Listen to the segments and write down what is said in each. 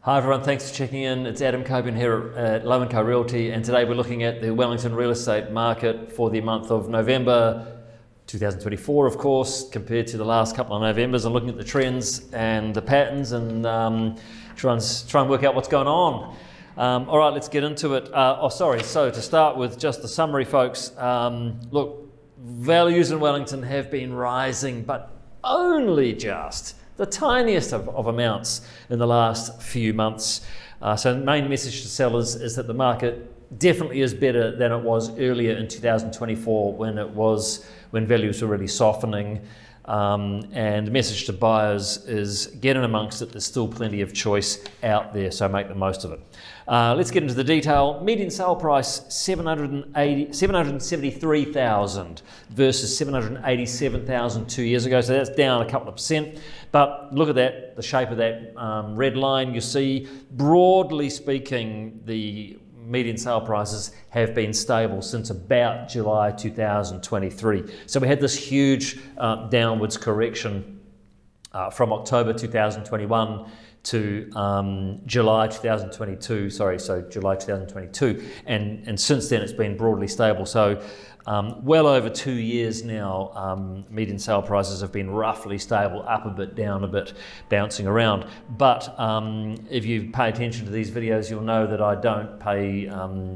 Hi everyone, thanks for checking in. It's Adam Coburn here at Low & Co Realty, and today we're looking at the Wellington real estate market for the month of November 2024, of course, compared to the last couple of Novembers, and looking at the trends and the patterns and try and work out what's going on. All right, let's get into it. So to start with, just the summary, folks. Look, values in Wellington have been rising, but only just the tiniest of amounts in the last few months. So the main message to sellers is that the market definitely is better than it was earlier in 2024 when values were really softening. And the message to buyers is get in amongst it. There's still plenty of choice out there, so make the most of it. Let's get into the detail. Median sale price 773,000 versus 787,000 2 years ago, so that's down a couple of percent. But look at that, the shape of that red line. You see, broadly speaking, the median sale prices have been stable since about July 2023. So we had this huge downwards correction from October 2021 to July 2022, July 2022, and since then it's been broadly stable. So well over 2 years now, median sale prices have been roughly stable, up a bit, down a bit, bouncing around. But if you pay attention to these videos, you'll know that I don't pay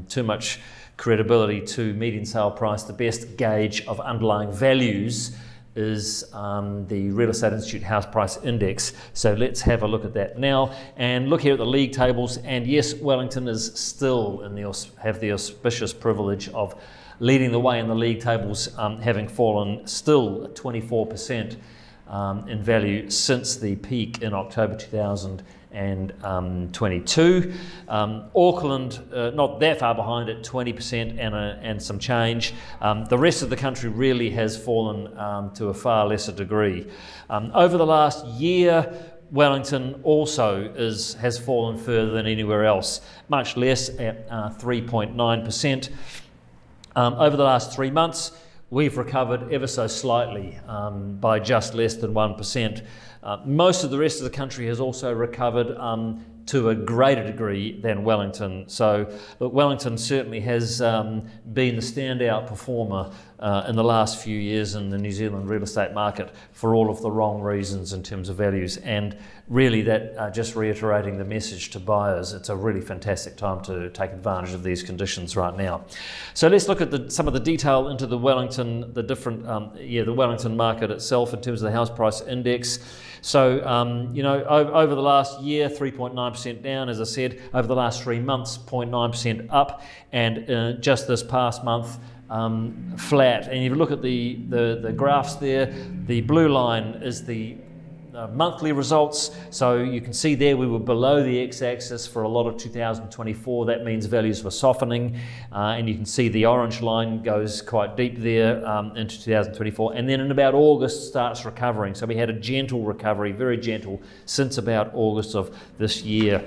too much credibility to median sale price. The best gauge of underlying values is the Real Estate Institute House Price Index. So let's have a look at that now and look here at the league tables. And yes, Wellington is still have the auspicious privilege of leading the way in the league tables, having fallen still 24% in value since the peak in October 2022. Auckland, not that far behind at 20% and some change. The rest of the country really has fallen to a far lesser degree. Over the last year, Wellington also has fallen further than anywhere else, much less at 3.9%. Over the last 3 months, we've recovered ever so slightly by just less than 1%. Most of the rest of the country has also recovered to a greater degree than Wellington. So look, Wellington certainly has been the standout performer in the last few years in the New Zealand real estate market for all of the wrong reasons in terms of values. And really that just reiterating the message to buyers, it's a really fantastic time to take advantage of these conditions right now. So let's look at some of the detail into the Wellington, the Wellington market itself in terms of the house price index. So, over the last year, 3.9% down, as I said. Over the last 3 months, 0.9% up. And just this past month, flat. And if you look at the graphs there, the blue line is the monthly results. So you can see there we were below the x-axis for a lot of 2024. That means values were softening. And you can see the orange line goes quite deep there into 2024. And then in about August starts recovering. So we had a gentle recovery, very gentle, since about August of this year.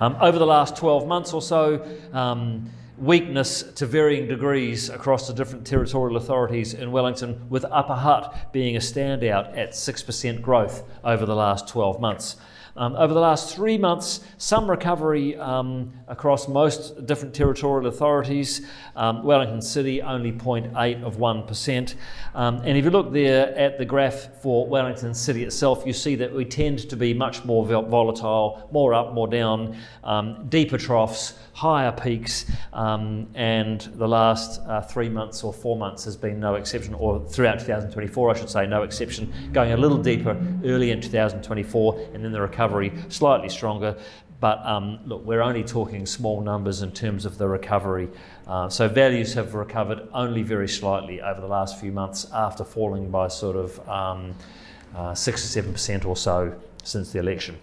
Over the last 12 months or so, weakness to varying degrees across the different territorial authorities in Wellington, with Upper Hutt being a standout at 6% growth over the last 12 months. Over the last 3 months, some recovery across most different territorial authorities. Wellington City only 0.8 of 1%. And if you look there at the graph for Wellington City itself, you see that we tend to be much more volatile, more up, more down, deeper troughs, higher peaks, and the last 3 months or 4 months has been no exception, or throughout 2024 I should say, no exception, going a little deeper early in 2024 and then the recovery slightly stronger. But look, we're only talking small numbers in terms of the recovery. So values have recovered only very slightly over the last few months after falling by sort of 6 or 7% or so since the election.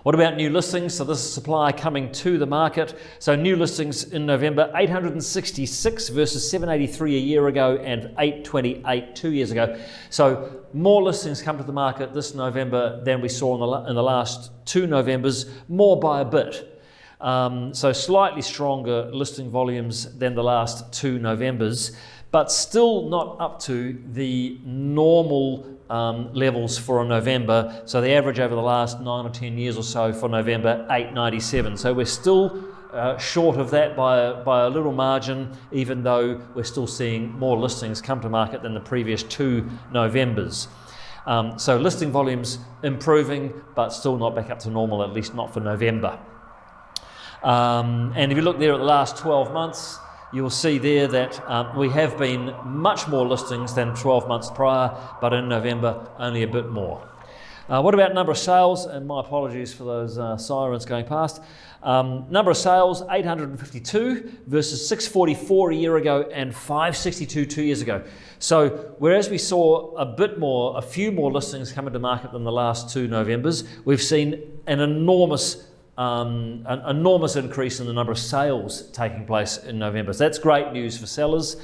What about new listings? So this is supply coming to the market. So new listings in November, 866 versus 783 a year ago and 828 2 years ago. So more listings come to the market this November than we saw in the last 2 Novembers, more by a bit. So slightly stronger listing volumes than the last 2 Novembers, but still not up to the normal levels for a November. So the average over the last 9 or 10 years or so for November, 897. So we're still short of that by a little margin, even though we're still seeing more listings come to market than the previous 2 Novembers. So listing volumes improving, but still not back up to normal, at least not for November. And if you look there at the last 12 months, you'll see there that we have been much more listings than 12 months prior, but in November only a bit more. What about number of sales? And my apologies for those sirens going past. Number of sales, 852 versus 644 a year ago and 562 2 years ago. So whereas we saw a few more listings come into market than the last 2 Novembers, we've seen an enormous increase in the number of sales taking place in November. So that's great news for sellers.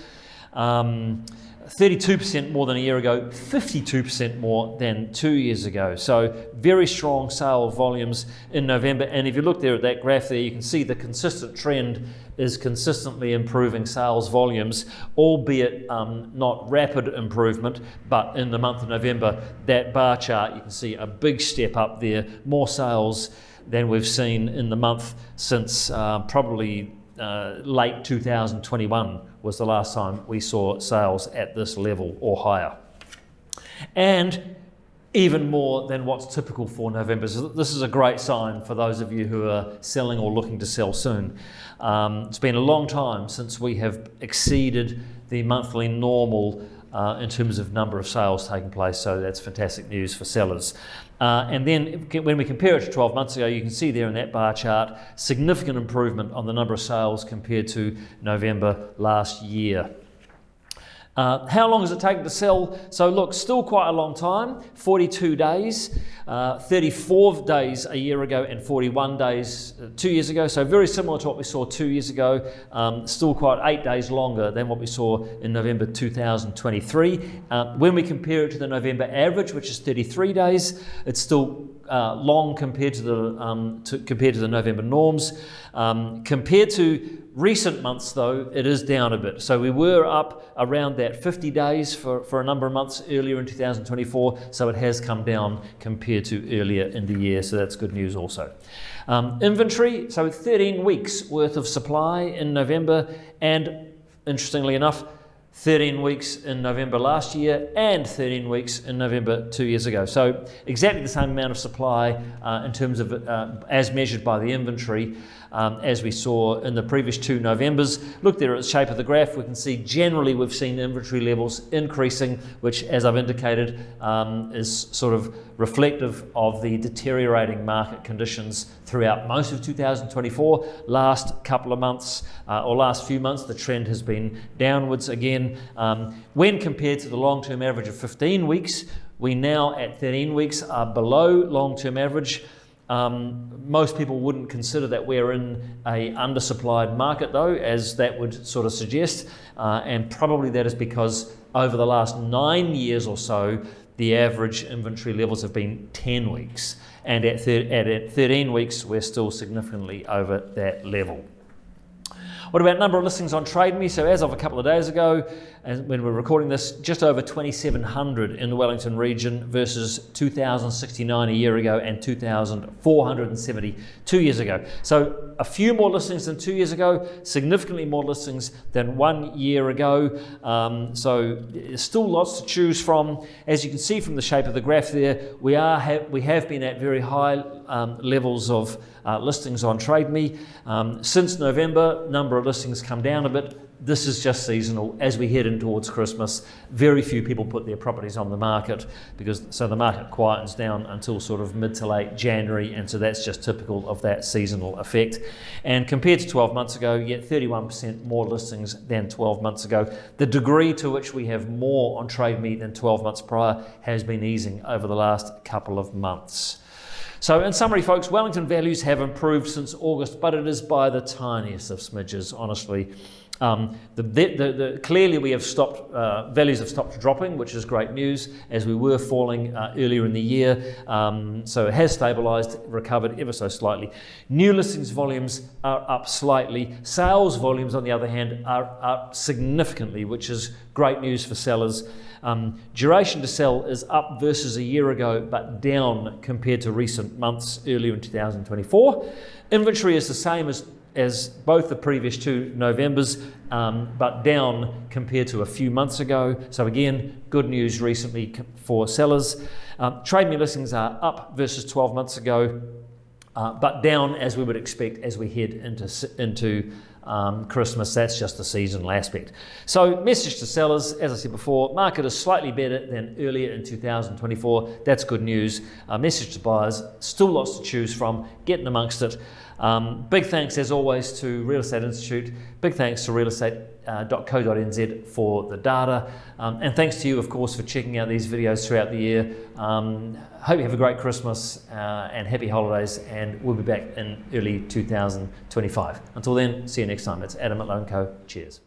32% more than a year ago, 52% more than 2 years ago. So very strong sale volumes in November. And if you look there at that graph there, you can see the consistent trend is consistently improving sales volumes, albeit not rapid improvement, but in the month of November, that bar chart, you can see a big step up there, more sales than we've seen in the month since probably late 2021 was the last time we saw sales at this level or higher. And even more than what's typical for November. So this is a great sign for those of you who are selling or looking to sell soon. It's been a long time since we have exceeded the monthly normal in terms of number of sales taking place, so that's fantastic news for sellers. And then when we compare it to 12 months ago, you can see there in that bar chart, significant improvement on the number of sales compared to November last year. How long has it taken to sell? So look, still quite a long time, 42 days, 34 days a year ago and 41 days 2 years ago. So very similar to what we saw 2 years ago, still quite 8 days longer than what we saw in November 2023. When we compare it to the November average, which is 33 days, it's still long compared to the November norms. Compared to recent months, though, it is down a bit. So we were up around that 50 days for a number of months earlier in 2024, so it has come down compared to earlier in the year, so that's good news also. Inventory, so 13 weeks worth of supply in November, and interestingly enough, 13 weeks in November last year and 13 weeks in November 2 years ago. So exactly the same amount of supply in terms of as measured by the inventory as we saw in the previous 2 Novembers. Look there at the shape of the graph, we can see generally we've seen inventory levels increasing, which, as I've indicated, is sort of reflective of the deteriorating market conditions throughout most of 2024. Last couple of months or last few months, the trend has been downwards again. When compared to the long-term average of 15 weeks, we now at 13 weeks are below long-term average. Most people wouldn't consider that we're in a undersupplied market, though, as that would sort of suggest, and probably that is because over the last 9 years or so, the average inventory levels have been 10 weeks, and at 13 weeks, we're still significantly over that level. What about number of listings on Trade Me? So as of a couple of days ago, and when we're recording this, just over 2,700 in the Wellington region versus 2,069 a year ago and 2,470 2 years ago. So a few more listings than 2 years ago, significantly more listings than 1 year ago. So there's still lots to choose from. As you can see from the shape of the graph there, we have been at very high levels of listings on Trade Me. Since November, number of listings come down a bit. This is just seasonal. As we head in towards Christmas, very few people put their properties on the market so the market quietens down until sort of mid to late January, and so that's just typical of that seasonal effect. And compared to 12 months ago, yet 31% more listings than 12 months ago. The degree to which we have more on Trade Me than 12 months prior has been easing over the last couple of months. So in summary, folks, Wellington values have improved since August, but it is by the tiniest of smidges, honestly. Clearly we have stopped, values have stopped dropping, which is great news, as we were falling earlier in the year. So it has stabilised, recovered ever so slightly. New listings volumes are up slightly. Sales volumes, on the other hand, are up significantly, which is great news for sellers. Duration to sell is up versus a year ago, but down compared to recent months earlier in 2024. Inventory is the same as both the previous 2 Novembers, but down compared to a few months ago. So again, good news recently for sellers. Trade me listings are up versus 12 months ago, but down as we would expect as we head into Christmas. That's just a seasonal aspect. So message to sellers, as I said before, market is slightly better than earlier in 2024. That's good news. Message to buyers, still lots to choose from, getting amongst it. Big thanks as always to Real Estate Institute. Big thanks to realestate.co.nz for the data. And thanks to you, of course, for checking out these videos throughout the year. Hope you have a great Christmas and happy holidays, and we'll be back in early 2025. Until then, see you next time. It's Adam at Loan Co. Cheers.